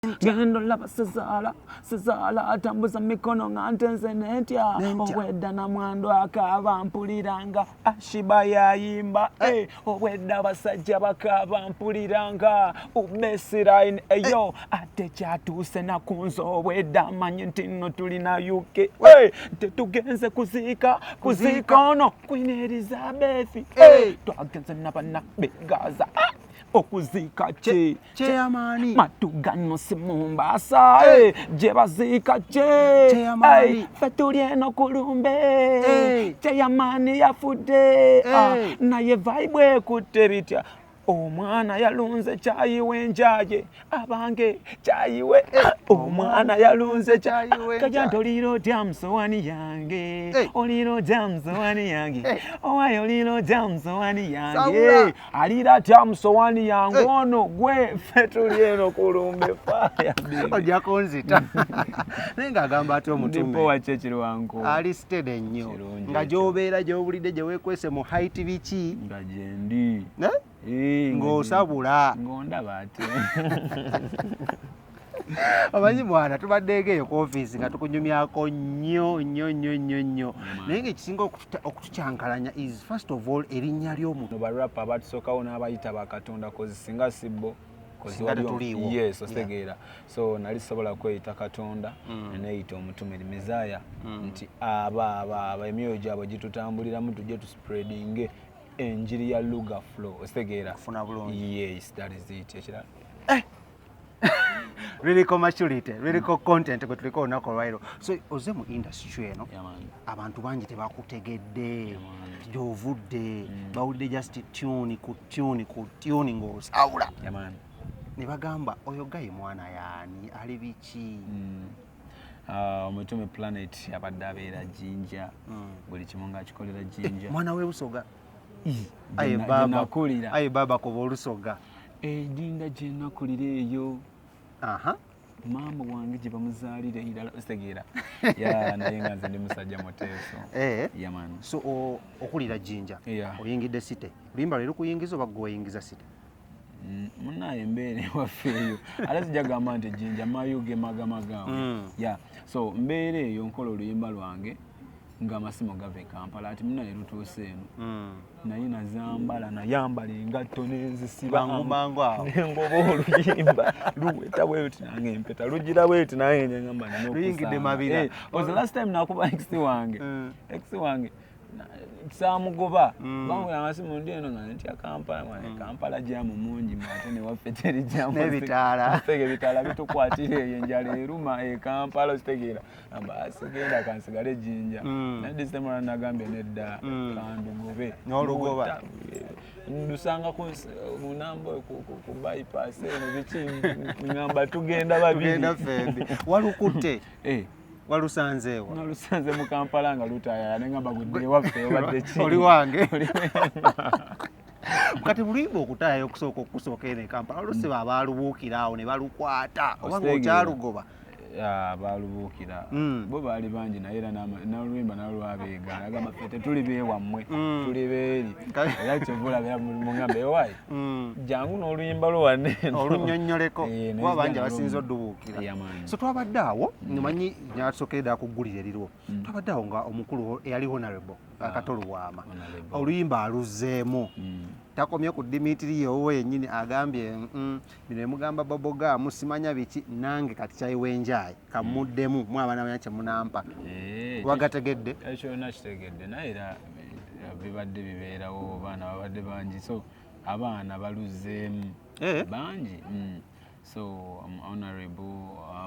Gendo laba sezala atambuza mikono ngantenze netya obwedda na mwando akaba mpuliranga ashiba yayimba obwedda basajja bakaba mpuliranga ubesirain eyo ate kyatuse nakunzo obwedda manyi nti nno tulina UK tetugenze kuzika ono Queen Elizabeth twagenze nabana begaza okuzika Cheyamani matugano simumbasa jebazika Cheyamani fetulye no kulumbe Cheyamani yafude naye vibe ekutte bitya omwana yalunze Owakyayi Wenjayi abange Kyayiwe omwana yalunze Kyayiwe kajja oliro jamsowani yange oliro jamsowani yange owayo oliro jamsowani yange alira jamsowani yange ono gwe fetulye no kulumbe fire ojja konzita nenga agamba ati Omutume ndipo wachechiro wangu ali steady nnyo nga gy'obeera gy'obulidde gye weekwese mu height biki nga gyendi ng'osabula ng'ondaba ate amanyi mwana tubaddeeko eyo ku ofiisi nga tukunyumyako nnyo naye ng'ekisinga okutukyankalanya is first of all erinnya ly'omuntu barapa abatusookawo n'abayita bakatonda kozi singa sibbo yes otegeera so nali sobola kweyita katonda neeyita Omutume Messiah nti aba emyoyo gyabwe gitutambuliramu tujje tuspreadinge enjiri ya Luga flow otegeera kufuna bulungi yes that is it ekirala really maturity really content kwe tuliko onako lwairo so oze mu industry eno abantu bangi tebakutegedde gy'ovudde bawulidde just tune ku tune ng'osawula ne bagamba oyo gayi mwana yaani ali biki Omutume planet abadde abeera Jinja buli kimu ng'akikolera Jinja mwana we Busoga nakulira aye baba kuba Olusoga Jinja gye nakulira eyo maama wange gye bamuzaalira irala otegeera naye nga nze ndi musajja muteeso so okulira Jinja oyingidde site luyimba lwe lukuyingiza oba gwe oyingiza site munaye mbeere waffe eyo ate sijja gamba nti Jinja mayuge magamagamu so mbeere eyo nkola oluyimba lwange ng'amasimu gava e Kampala ati munaye lutuuse eno naye nazambala nayambala engatto nenzisiba nengoba oluyimba luweta bweti nange empeta lugira bweti naye ngamba luyingidde mabira the last time nakuba ex wange samugoba bamwe amasimu ndi eno nga ntya Kampala jamu mungi ate ne waffe teri jamu nebitaala bitukwatira eyo enjala eruma e Kampala ositegeera basi genda kansigale Jinja naye December nagambye nedda kandugobe n'olugoba ndusanga ku munamba ku bypass eno biki ngamba tugenda babiri walukutte walusanzeewa nalusanze mu Kampala nga lutaya nengamba gudde waffe obadde ki oli wange kati buluyimba okutaayo okusooka eno e Kampala olusiba abaalubuukira awo ne balukwata oba ng'okyalugoba balubuukira bo baali bangi naye era n'oluyimba nalwabeega nagamba ffe tetuli beewammwe tuli beeri era kyovulabera mugambe ewaayi jangu n'oluyimba lwanne olunnyonnyoleko kuba bangi abasinza oddubuukira so twabadde awo nimanyi nyatusookeredde akuggulira erirwo twabadde awo nga omukulu eyali honorable Kato Lubwama oluyimba aluzzeemu takomye ku Dimitri owo yennyini agambye bino emugamba Bobogamu simanya biki nange kati Owakyayi Wenjayi kamuddemu mu abaana banya kyemunampa wagategedde ekyo nakitegedde naye era bibadde bibeerawo abaana babadde bangi so abaana baluzzeemu bangi so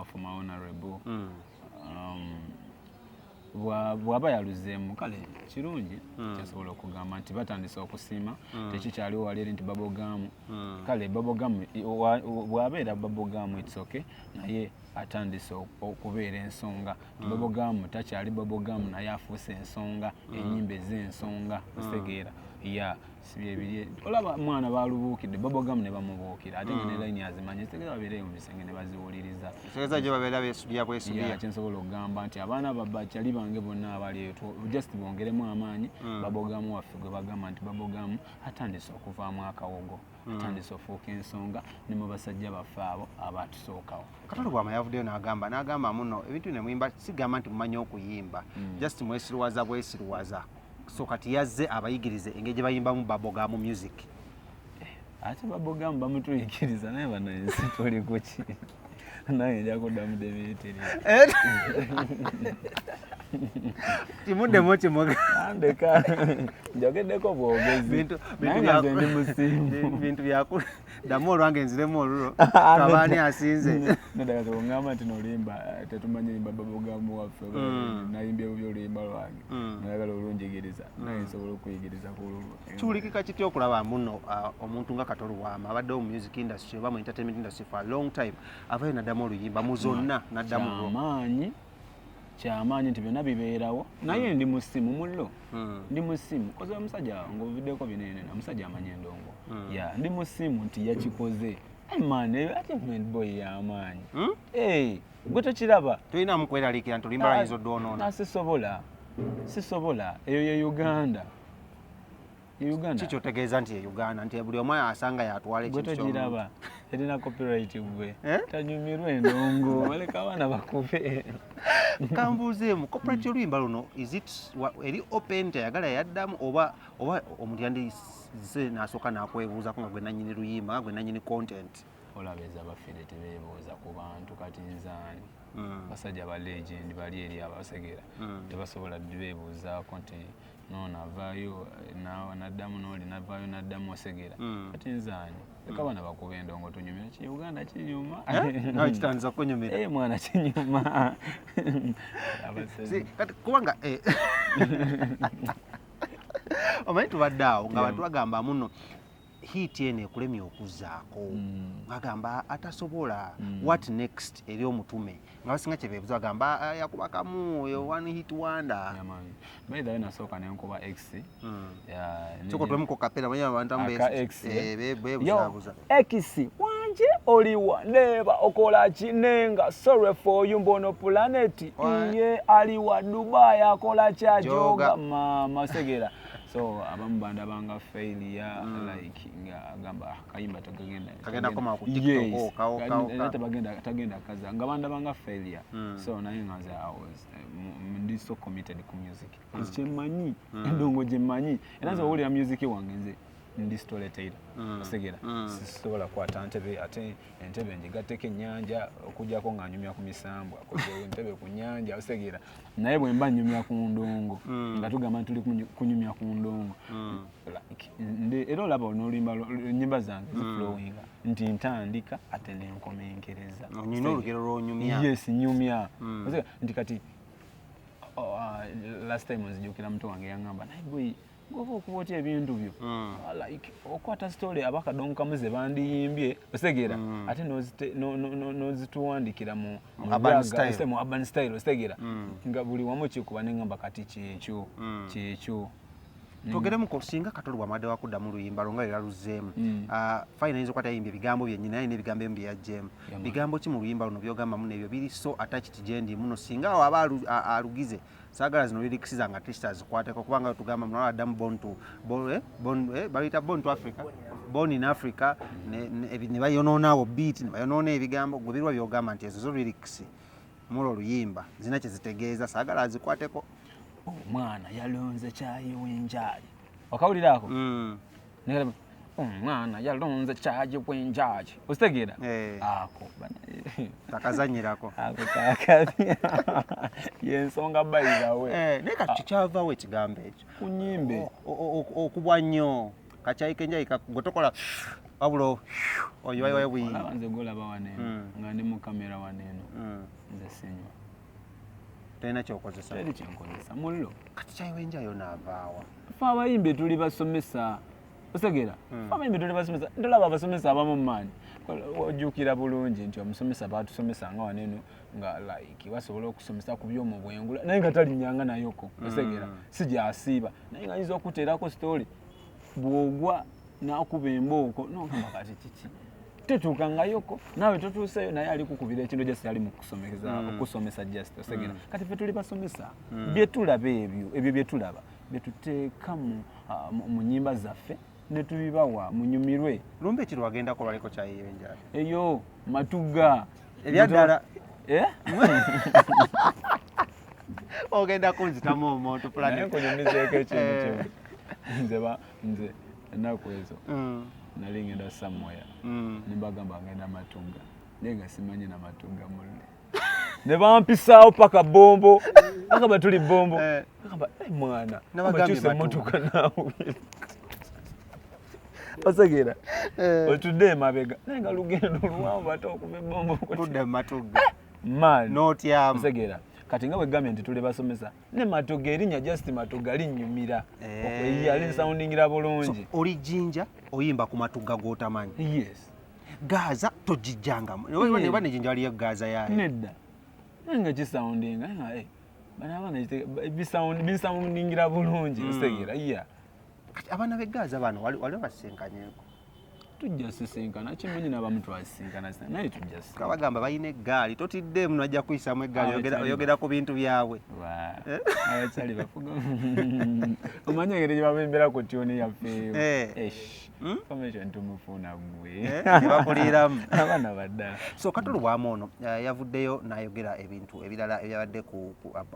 former honorable bw'aba yaluzzeemu kale kirungi kyasobola okugamba nti batandise okusiima tekikyaliwo wali eri nti Bobogamu kale Bobogamu bw'abeera Bobogamu it's okay naye atandise okubeera ensonga Bobogamu takyali Bobogamu naye afuuse ensonga ennyimba ez'ensonga ositegeera sibyebiri olaba mwana balubuukidde Bobogamu ne bamubuukira ate nga ne line azimanyi zitegeera babeereyo mu bisenge ne baziwuliriza tegeeza gye babeera beesubya kyensobola okugamba nti abaana bakyali bange bonna abali eyo just bongeremu amaanyi Bobogamu waffe gwe bagamba nti Bobogamu atandise okuvaamu akawogo atandise ofuuka ensonga ne mu basajja baffe abo abatusookawo. Kato Lubwama yavuddeyo n'agamba muno ebintu ne muyimba sigamba nti mumanyi okuyimba just mwesiruwaza bwesiruwaza so kati yazze abayigirize engeri gye bayimbamu Bobogamu music. Ate Bobogamu bamutuyigiriza naye bannansi tuli kuki naye nja kuddamu demeeteri timuddemu kimuga andeka njogeddeko bwogezi naye nga nze ndi musiimu bintu byakula ddamu olwange nziremu olulo kabaani asinze nadala tongamba nti nolimba tetumanyi limba Bobogamu waffe nayimbye bubi oluyimba lwange nayagala olunjigiriza naye nsobola okuyigiriza kululwo. Kiwulikika kitya okulaba muno omuntu nga Kato Lubwama abaddewo mu music industry oba mu entertainment industry for a long time avayo naddamu oluyimba mu zonna naddamu kyamaanyi nti byonna bibeerawo naye ndi musimu mullo ndi musimu koze omusajja ng'oviddeko binene omusajja amanyi endongo ndi musimu nti yakikoze man achievement boy y'amaanyi gwe tokiraba tolinamu kweraliikira nti olimba lwayinza oddoonoona sisobola eyo ye Uganda kikyotegeeza nti ye Uganda nti buli omu asanga yatwala ekintu gwe togiraba erina copyright gwe tanyumirwa endongo baleka abaana bakube. Kambuuzeemu copyright y'oluyimba luno eri open teyagala yaddamu oba omuntu yandize n'asooka n'akwebuuzako nga gwe nannyini luyimba nga gwe nannyini content. Olabeza abafire tebeebuuza ku bantu kati nzaani basajja ba legend bali eri abasegera tebasobola beebuuzaako nti nono avaayo naddamu n'oli navaayo naddamu osegera kati nzaani leka bana bakuba endongo tunyumira ki Uganda kinyuma nawe kitandisa kunyumira mwana kinyuma kubanga omanyi tubadde awo nga bantu bagamba muno hit eno ekulemye okuzzaako bagamba atasobola what next eri Omutume nga basinga kyebeebuza bagamba yakuba kamu oyo one hit wonder baithawe nasooka nenkuba x sokotwemuko kapera manyi abantu beebuzaabuza x wanje oliwa neba okola ki nenga sorry for you mbono planet iye aliwa Dubai akola kyajoga mama segera so abamu banda banga failure like nga agamba kayimba kagenda koma ku TikTok tagenda kaza nga banda banga failure so naye ngaze I was ndi so committed ku music kimanyi endongo gyemanyi era nze owulira music wange nze ndi storyteller osegera sisobola kwata ntebe ate entebe njigatteko ennyanja okujjako nga nyumya ku misambwa entebe ku nnyanja osegera naye bwe mba nyumya ku ndongo nga tugamba nti tuli kunyumya ku ndongo era olaba n'oluyimba ennyimba zange ziflowinga nti ntandika ate nenkomenkereza onyina olugero lw'onyumya yes nyumya nti kati last time nzijukira muto wange yaŋŋamba naye gwe ngoba okuba otya ebintu byo like okwata story abakadongo kamu ze bandiyimbye osegera ate nozituwandikira mu urban style osegera nga buli wamu kikuba neŋŋamba kati kyekyo twogeremu singa Kato Lubwama adde wakuddamu luyimba longa era luzzeemu fayina ayinza okwata yimbye ebigambo byennyina naye n'ebigambo emu byeyaggyemu bigambo ki mu luyimba luno byogamba muno ebyo biri so attached gyendi muno singa awo aba alugize saagala zino lirikisi zange atista zikwateko kubanga tugamba muno addamu baliyita born to Africa born in Africa ne bayonoonaawo beat ne bayonoona ebigambo gwe birwa byogamba nti ezo zo lirikisi mulo oluyimba zina kye zitegeeza saagala azikwateko. Omwana yalonze Owakyayi Wenjayi wakawuliraako omwana yalonze Owakyayi Wenjayi ositegeera ako takazanyirako ako kakati y'ensonga bayizawe naye kati kyavawo ekigambo ekyo ku nnyimbe okubwa nnyo Kacyayi kenjayi gwe tokola wabula oyo nze golaba waneeno nga ndi mu kamera waneeno nze sinywa tolina kyokozesa teri kyenkozesa mullo kati Owakyayi Wenjayi onaavaawa fe abayimbi tuli basomesa osegera abayimbi tuli basomesa ntolaba abasomesa abamu maani ojjukira bulungi nti omusomesa batusomesa nga waneeno nga like basobola okusomesa ku by'omu bwengula naye nga talinnyanga nayoko osegera si gyasiiba naye nga ayinza okuteerako story bw'ogwa n'akuba embooko n'ogamba kati kiki tetuuka nga yoko naawe totuuseyo naye ali kukubira ekintu gyesi ali mu okusomesa just osegera kati fe tuli basomesa byetulaba ebyo byetulaba byetuteeka mu nnyimba zaffe ne tubibawa munyumirwe lumbe kiri wagenda ko baliko Kyayi Wenjayi eyo Matuga ebyaddala ogenda kunzitamu omuntu plan kunyumizeeko ekintu nze ennaku ezo nali ngenda somewhere ne bagamba ngenda Matuga naye nga simanyi na Matuga mulle ne bampisaawo paka Bombo akaba tuli Bombo akaba mwana nabakyuse emmotoka naawe osegera otudde emabega naye nga lugendo luwanvu ate okuva Bombo tudde Matuga man n'otyamu osegera kati nga bwegambye nti tuli basomesa ne Matuga erinnya just Matuga linnyumira yali nsawundingira bulungi oli Jinja oyimba ku Matuga g'otamanyi yes Gaza tojijjangamu oba ne Jinja waliyo Gaza yayo nedda nga kisoundinga nga bana abana bisoundingira bulungi osegera kati abaana b'e Gaza bano waliwo basinkanyeko tujja sisinkana kimanyi n'abamu twasisinkana naye tujja kabagamba balina eggaali totidde muno ajja kuyisamu eggaali oyogera ku bintu byabwe abakyali bafuga omanyi engeri gye babembera ku tyuni yaffeeyo information tumufuuna gwe bakuliramu abaana baddala so Kato Lubwama ono yavuddeyo n'ayogera ebintu ebirala ebyabadde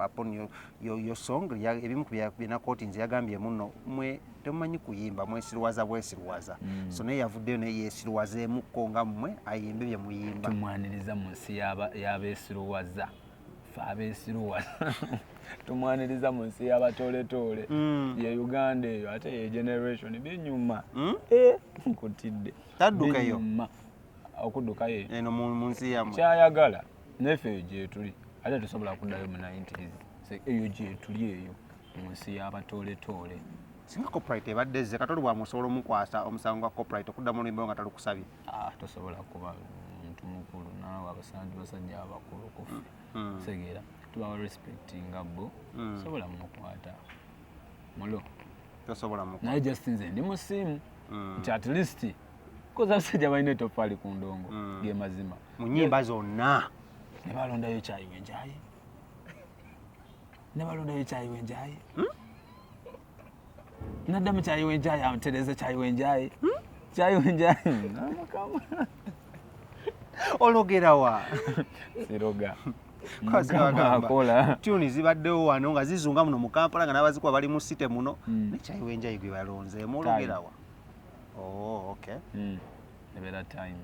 upon your song ebimu ku byena coatings yagambye muno mwe temumanyi kuyimba mwesirwaza bwesirwaza so naye yavuddeyo naye yeesirwazeemukko nga mmwe ayimbe bye muyimba tumwaniriza mu nsi y'abeesirwaza fe abeesirwaza tumwaniriza mu nsi y'abatooletoole ye Uganda eyo ate ye generation binyuma nkutidde taddukayo okuddukayo eno mu nsi yammwe kyayagala neffe eyo gyetuli ate tusobola kuddayo mu 90s eyo gyetuli eyo mu nsi y'abatooletoole singa copyright ebadde ze Kato Lubwama osobola omukwasa omusango gwa copyright okuddamu oluyimba nga talukusabye tosobola kuba muntu mukulu naawe basajja abakulu kufe segera tubawa respectinga bo sobola mukwata mulo tosobola mukwata naye just nze ndi musimu nti at least koza abasajja balina etoffaali ku ndongo ge mazima mu nnyimba zonna ne balondayo Kyayi Wenjayi naddamu Kyayi Wenjayi amutereza Kyayi Wenjayi namukama ologerawa siroga akola tuni zibaddewo wano nga zizunga muno mu Kampala nga n'abazikuba bali mu site muno ne Kyayi Wenjayi gwe balonzeemu ologerawa okay ebeera time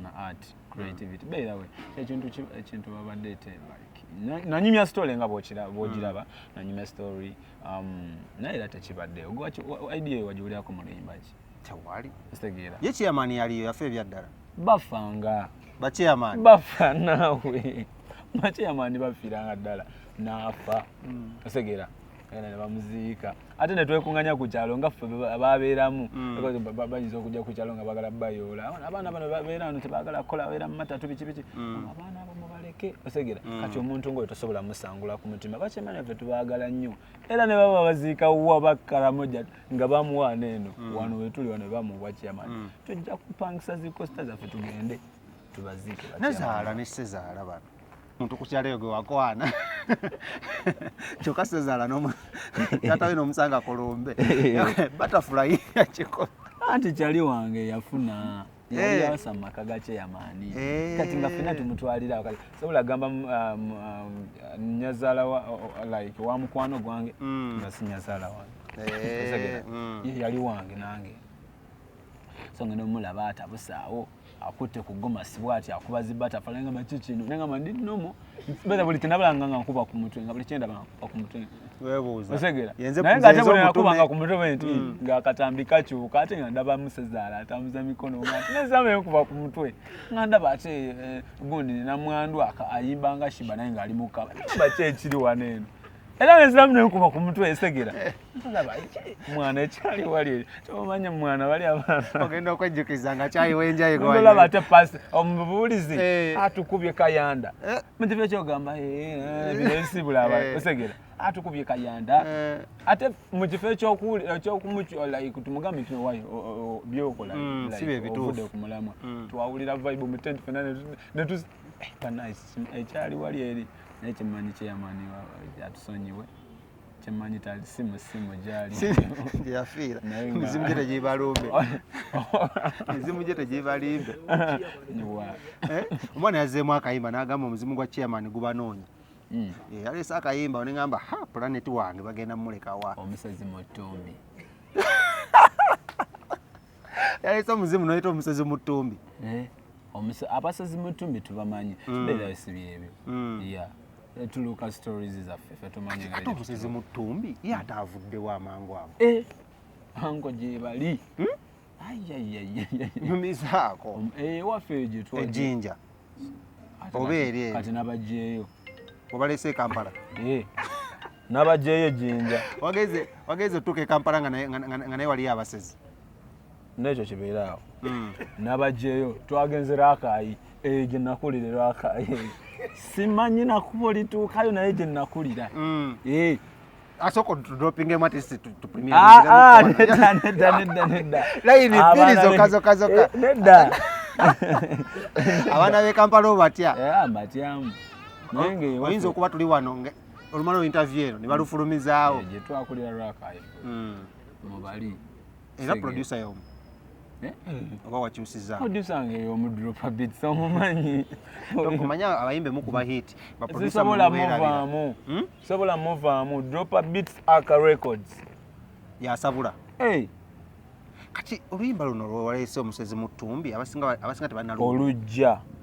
na art creativity beera we ekintu babadde nanyumya story nga bwogiraba nanyumya story naye era tekibaddeyo idea wagiwulirako mu luyimba ki tewali kitegeera ye chairman yaliyo yafa ebyaddala bafanga bachairman bafa naawe bachairman bafiiranga ddala naafa kitegeera era ne bamuziika ate ne twekunganya ku kyalo nga ffe babeeramu bayinza okujja ku kyalo nga bagala bayoola abaana bano babeera wano tebaagala kukola babeera mu matatu biki abaana abo mubaleke osegera kati omuntu ngaoyo tosobola musangula ku mutima bakyemanya ffe tubaagala nnyo era ne baba baziika wa bakkalamoja nga bamuwaana eno wano wetuli wano bamuwa chairman tujja kupangisa zikosta zaffe tugende tubaziike nezaala ne sezaala bano muntu ku kyalo gwe wakwana kyokka sezaala tatawe n'omusanga Kolombe butterfly yakiko anti kyali wange yafuna yali yawasa mu maka ga chairman kati nga ffenna tumutwalira kati sobola gamba nnyazaala like wa mukwano gwange nga si nnyazaala wange yali wange nange so ngenda omulaba atabusaawo akutte ku gomasi bwati akuba zibutterfly nga makikino nengamba ndi nomo beza buli tenabalanga nga nkuba ku mutwe nga buli kyendaba ku mutwe webuuza osegera naye nga ate bwe nakubanga ku mutwe nti ng'akatambi kakyuka ate nga ndaba musezaala atambuza mikono ngati nezama enkuba ku mutwe nga ndaba ate gundi namwandu ayimba nga Shiba naye ng'ali mukaba ndaba ki ekiri wano eno era ngeziramu nenkuba ku mutwe esegera ndaba mwana ekyali wali tomanya mwana bali abaana ogenda okwejjukiza nga Kyayi Wenjayi olaba ate pasi omubuulizi atukubye kayanda mu kifo ekyogamba bino ebisibula osegera atukubye kayanda ate mu kifo ekyokumutumugambe nti wayi byokola ovudde ku mulamwa twawulira vibe mu tent fena ekyali wali eri naye kimanyi kyeyamani atusonyiwe kyemmanyi tali simu gyali yafiira mizimu gye tegibalumbe mizimu gye tegibalimbe omwana yazzeemu akayimba n'agamba omuzimu gwa chairman gubanoonya yaleese akayimba onengamba planet wange bagenda mumulekawa omusezi mu ttumbi yaleese omuzimu noyita omusezi mu ttumbi abasezi mu ttumbi tubamanyi tubeera bisibi ebyo tuluka stories zaffe ffe tumanyi ate omusezi mu ttumbi ye ate avuddewo amangu ago ango gye bali nyumizaako waffe gye ejjinja oba eri kati nabajjeeyo obaleese Kampala nabajjeeyo ejjinja wageze otuuka e Kampala nga naye waliyo abasezi nekyo kibeeraawo nabajjeeyo twagenze Raakayi gye nakulira Raakayi simanyi nakubo lituukayo naye gye nakulira asooka droppingemu ati nedda layini bbiri zokka nedda abaana b'e Kampala obatya mbatyamu oyinza okuba tuli wano olumala interview eno ne balufulumizaawo gye twakulira Raakayi mubali era producer y'omu oba wakyusizza producer nge y'omudropa beats omumanyi okumanya abayimbe mukuba hit sobola muvaamu dropa beats aka records yasabula kati oluyimba luno lwewaleese omusezi mu ttumbi abasinga tebalina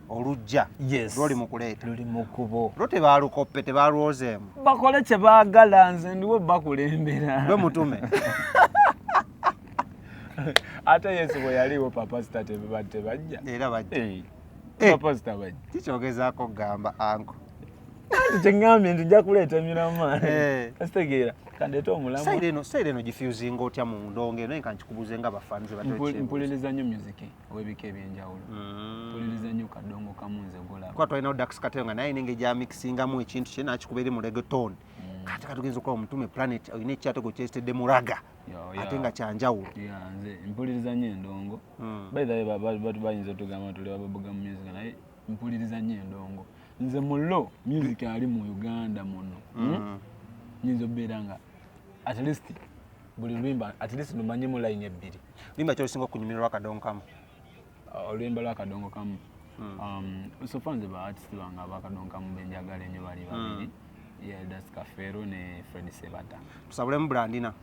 olujja lwoli mu kuleeta luli mu kubo lwo tebaalukoppe tebaalwozeemu bakole kye baagala nze ndiwo bakulembera gwe mutume ate Yesu bwe yaliwo papa sita tebajja era bajja papa sita bajja kikyogezaako kugamba anko kyeŋŋambye nti nja kuleeta miramaani asitegeera kandeeta omulamu sayire eno gifusinga otya mu ndongo eno enka nkikubuze nga bafaanize mpuliriza nnyo musiki ow'ebika ebyenjawulo mpuliriza nnyo kadongo kamu nze golaba kuba twalinawo Dax Kateo nga naye nenge gyamikisingamu ekintu kye nakikuba eri mu reggaeton kati katugenza okuba Omutume Planet olina ekyatego kyesitedde muraga ate nga kyanjawulo nze mpuliriza nnyo endongo batu bayinza otugamba tuli babogamu music naye mpuliriza nnyo endongo nze mulo music ali mu Uganda muno nyinza obeera nga at least buli lwimba at least lumanyimu line ebbiri lwimba kyolusinga okunyumirwa lwakadongo kamu olwimba lwakadongo kamu sofa nze ba artist bange abakadongo kamu benjagala ennyo bali babiri Das Kafero ne Fred Sebata tusabulemu Blandina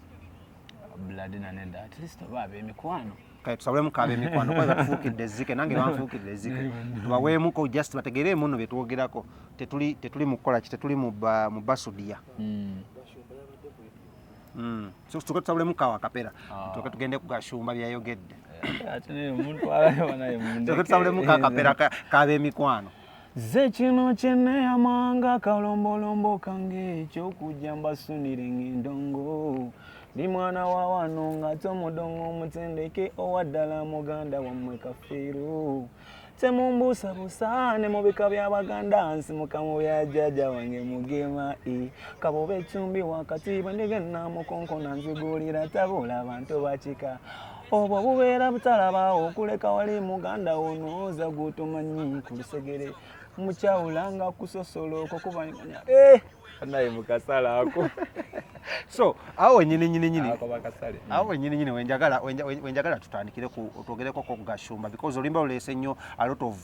nedda at least oba ab'emikwano kale tusabulemu kaaba emikwano kuba batufuukidde ezzike nange banfuukidde ezzike tubaweemuko just bategereemu nno bye twogerako tetuli mu kukola ki tetuli mu basudiya so tusabulemu kawa kapera tuke tugende ku Gashumba byayogedde tusabulemu kakapera kaaba emikwano ze kino kyeneyamanga kalombolombo kange ekyokujja mbasunire ng'endongo ndi mwana wa wano ng'ate omudongo omutendeke owaddala muganda wammwe Kafeero temumbuusabuusa ne mu bika by'Abaganda nsimuka mu bya jjajja wange mugema kaboba ecumbi wakati bwendigenda mukonkona nzigulira tabula abantu bakika obwo bubeera butalaba okuleka wali muganda ono oza gutumanyi ku lusegere mukyawulanga kusosolo okukubanya naye mukasala ako so awo wenyini wenjagala tutandikire twogereko ku Gashumba because olimba luleese nnyo a lot of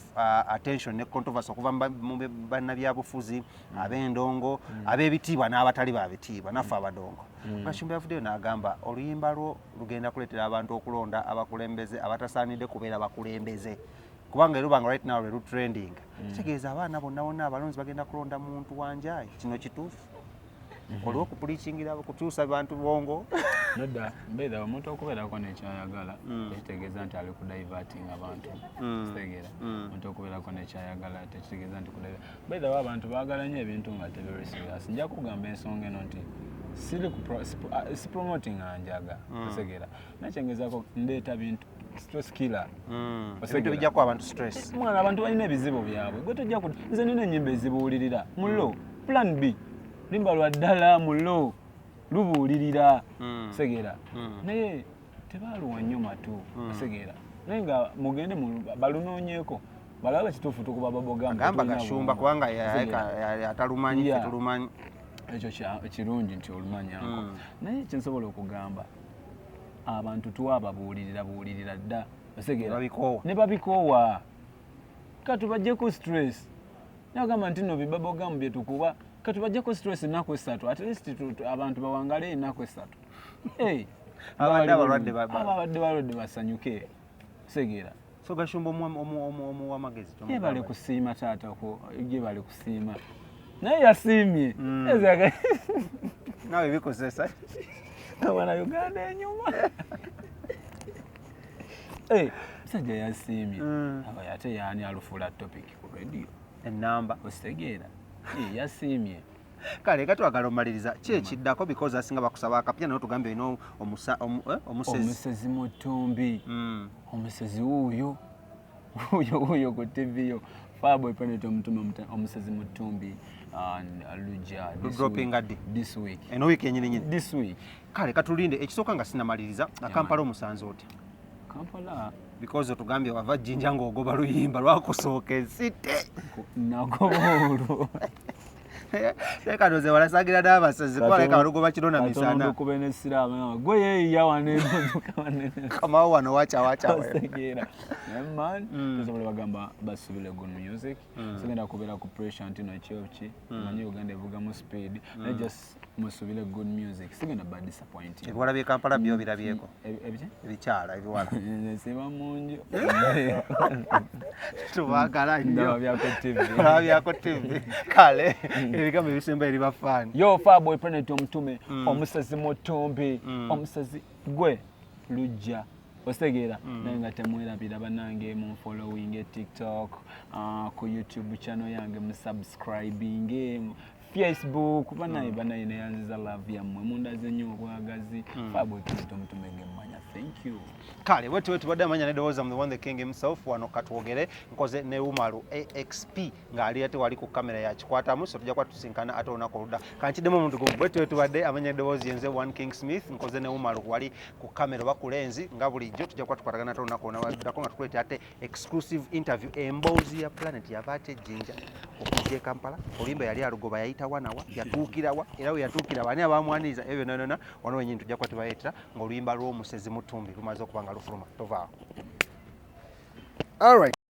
attention ne controversy okuva mu bannabyabufuzi ab'endongo ab'ebitiibwa n'abatali babitiibwa naffe abadongo Gashumba yavuddeyo n'agamba oluyimba lwo lugenda kuleetera abantu okulonda abakulembeze abatasaanidde kubeera bakulembeze kubanga erubanga right now leru trending kitegeeza abaana bonna abalonzi bagenda kulonda muntu Wanjayi kino kituufu oliwo okupuliikingira kukyusa abantu bongo nedda mbeera omuntu okubeerako nekyayagala tekitegeeza nti ali kudiverting abantu kitegeera omuntu okubeerako nekyayagala tekitegeeza nti mbeerawo abantu baagala nnyo ebintu nga tebiri serious nja kugamba ensonga eno nti si promoting anjaga kitegeera nakyengezaako ndeeta bintu stress killer ebintu bijjako abantu stress mwana abantu balina ebizibu byabwe gwe tojja nze nina ennyimba ezibuulirira mulo plan B limba lwa ddala mulo lubuulirira segera naye tebaaluwa nnyo matu segera naye nga mugende balunoonyeeko balaba kituufu tukuba Bobogamu agamba Gashumba kubanga atalumanyi tetulumanyi ekyo kirungi nti olumanyako naye kyensobola okugamba abantu tuwababuulirira dda osegera ne babikoowa katubajjeko stress nagamba nti no bibabogamu byetukuba katubajjeko stress ennaku 3 at least abantu bawangale ennaku 3 abadde balwadde basanyuke segera so Gashumba w'amagezi bale kusiima taata ko gye bale kusiima naye yasiimye nawe bikozesa wana Uganda enyuma musajja yasiimye ate yaani alufuula topic ku radio enamba ositegeera yasiimye kale katwagala omaliriza kyekiddako because asinga bakusaba akapya naye tugambe ino omusezi mutumbi omusezi wuuyo ku TV yo Fireboy Planet Omutume omusezi mutumbi Luja this week eno week yenyini this week kale katulinde ekisooka nga sinamaliriza Kampala omusanze oti Kampala because otugambye wava jjinja ng'ogoba luyimba lwakusooka ensite nagobaolwo Leka noze walasagira n'abasazi kuba leka walugoba kiro na misana katono okube n'essiraama gwe yeeya wano kamawo wano wacha osegeera man tosobola bagamba basubire good music sigenda kubeera ku pressure nti no ki manyi Uganda evugamu speed naye just musubire good music sigenda ba disappointing ebiwala by'e Kampala byo birabyeko ebikyala ebiwala siba munju tubagala nnyo byako TV kale ebigambo ebisemba eri bafaani yo Fireboy Planet Omutume omusezi mutumbi omusezi gwe Luja ositegeera naye nga temwerabira bannange mu following TikTok ku YouTube channel yange mu subscribing Facebook banaye neyanziza love yammwe mundaze nnyo obwagazi Fireboy Planet Omutume ngemmanya thank you kale wetu badde amanya nedowooza mu the one the king himself wano katwogere nkoze ne Umaru AXP ng'ali ate wali ku kamera ya kikwatamu so tujja kuba tusinkana ate olunaku oludda kankiddemu omuntu gumu wetu badde amanya nedowooza yenze one king Smith nkoze ne Umaru wali ku kamera oba ku lenzi nga bulijjo tujja kuba tukwatagana ate olunaku oluddako nga tukuleeta ate exclusive interview emboozi ya Planet yava ate ejjinja okujja e Kampala oluyimba yali alugoba yayita wanawa yatuukirawa era we yatuukira bani abamwaniriza ebyo nonona wano wenyini tujja kuba tubayetera ng'oluyimba lw'omusezi mutumbi lumaze okuba nga lufuluma tovaawo. All right.